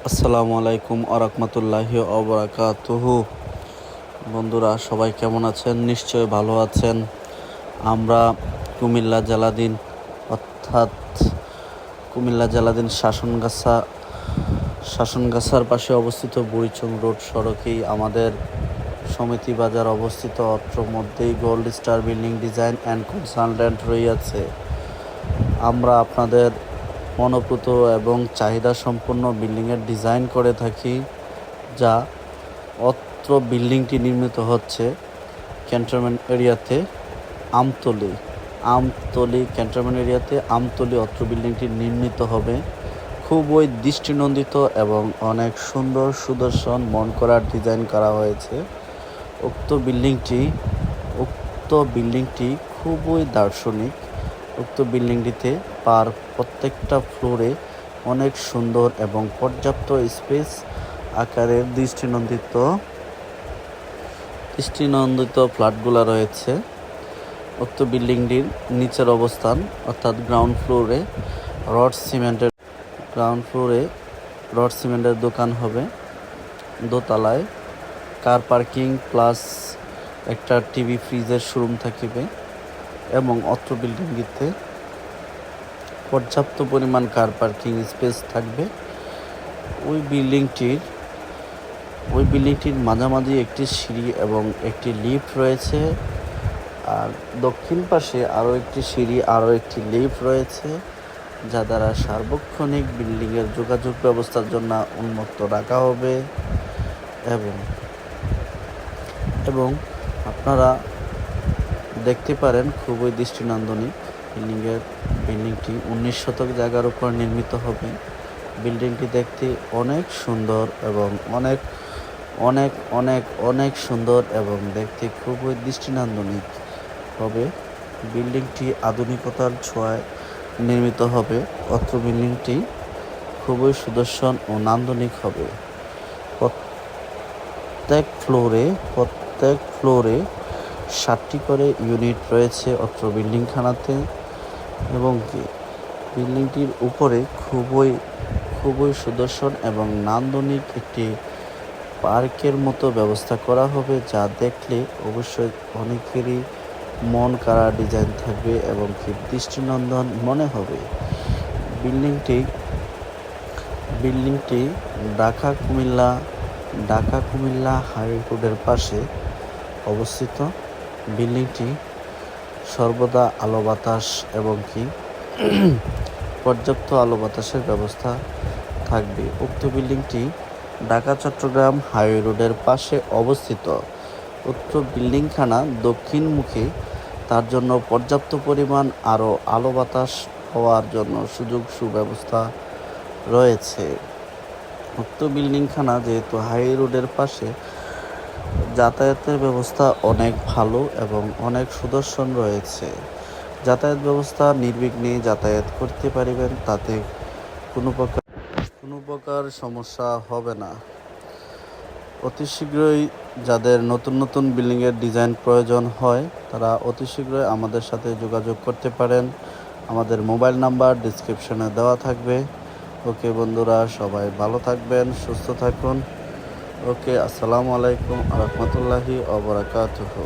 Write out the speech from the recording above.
আসসালামু আলাইকুম আরহামতুল্লাহি অবরাকাতুহু। বন্ধুরা সবাই কেমন আছেন? নিশ্চয় ভালো আছেন। আমরা কুমিল্লা জেলাধীন অর্থাৎ কুমিল্লা জেলাধীন শাসনগাছার পাশে অবস্থিত বুড়িচং রোড সড়কেই আমাদের সমিতি বাজার অবস্থিত। অত্র মধ্যেই gold star building design and consultant রয়েছে। আমরা আপনাদের মনোপ্রত এবং চাহিদা সম্পন্ন বিল্ডিংয়ের ডিজাইন করে থাকি, যা অত্র বিল্ডিংটি নির্মিত হচ্ছে ক্যান্টনমেন্ট এরিয়াতে আমতলী ক্যান্টনমেন্ট এরিয়াতে আমতলী। অত্র বিল্ডিংটি নির্মিত হবে খুবই দৃষ্টিনন্দিত এবং অনেক সুন্দর সুদর্শন মন করার ডিজাইন করা হয়েছে। উক্ত বিল্ডিংটি খুবই দার্শনিক। উক্ত বিল্ডিংটিতে প্রত্যেকটা ফ্লোরে অনেক সুন্দর এবং পর্যাপ্ত স্পেস আকারের দৃষ্টিনন্দিত ফ্ল্যাটগুলো রয়েছে। উক্ত বিল্ডিংটির নিচের অবস্থান অর্থাৎ গ্রাউন্ড ফ্লোরে রড সিমেন্টের দোকান হবে। দোতলায় কার পার্কিং প্লাস একটা টিভি ফ্রিজের শোরুম থাকিবে এবং অত্র বিল্ডিংটিতে পর্যাপ্ত পরিমাণ কার পার্কিং স্পেস থাকবে। ওই বিল্ডিংটির মাঝামাঝি একটি সিঁড়ি এবং একটি লিফট রয়েছে, আর দক্ষিণ পাশে আরও একটি সিঁড়ি আরও একটি লিফট রয়েছে, যা দ্বারা সার্বক্ষণিক বিল্ডিংয়ের যোগাযোগ ব্যবস্থার জন্য উন্মুক্ত রাখা হবে। এবং আপনারা দেখতে পারেন খুবই দৃষ্টিনন্দনী বিল্ডিংটি 19 শতক জায়গার উপর নির্মিত হবে। বিল্ডিংটি দেখতে অনেক সুন্দর এবং অনেক সুন্দর এবং দেখতে খুবই দৃষ্টিনন্দনী হবে। বিল্ডিংটি আধুনিকতার ছোঁয়ায় নির্মিত হবে। অত্র বিল্ডিংটি খুবই সুদর্শন ও নান্দনিক হবে। প্রত্যেক ফ্লোরে 7টি করে ইউনিট রয়েছে অত্র বিল্ডিংখানাতে, এবং বিল্ডিংটির উপরে খুবই সুদর্শন এবং নান্দনিক একটি পার্কের মতো ব্যবস্থা করা হবে, যা দেখলে অবশ্যই অনেকেরই মন কাড়া ডিজাইন থাকবে এবং কি দৃষ্টিনন্দন মনে হবে। বিল্ডিংটি ঢাকা কুমিল্লা হাইওয়ে রোডের পাশে অবস্থিত। বিল্ডিংটি সর্বদা আলো বাতাস এবং কি পর্যাপ্ত আলো বাতাসের ব্যবস্থা থাকবে। উক্ত বিল্ডিংটি ঢাকা চট্টগ্রাম হাইওয়ে রোডের পাশে অবস্থিত। উক্ত বিল্ডিংখানা দক্ষিণমুখী, তার জন্য পর্যাপ্ত পরিমাণ আরও আলো বাতাস হওয়ার জন্য সুযোগ সুব্যবস্থা রয়েছে। উক্ত বিল্ডিংখানা যেহেতু হাইওয়ে রোডের পাশে, যাতায়াতের ব্যবস্থা অনেক ভালো এবং অনেক সুদর্শন রয়েছে। যাতায়াত ব্যবস্থা নির্বিঘ্নে যাতায়াত করতে পারিবেন, তাতে কোনো প্রকার সমস্যা হবে না। অতি শীঘ্রই যাদের নতুন বিল্ডিংয়ের ডিজাইন প্রয়োজন হয়, তারা অতি শীঘ্রই আমাদের সাথে যোগাযোগ করতে পারেন। আমাদের মোবাইল নাম্বার ডিসক্রিপশনে দেওয়া থাকবে। ওকে বন্ধুরা, সবাই ভালো থাকবেন, সুস্থ থাকুন। ওকে, আসসালামু আলাইকুম রহমতুল্লাহি ওয়া বারাকাতুহু।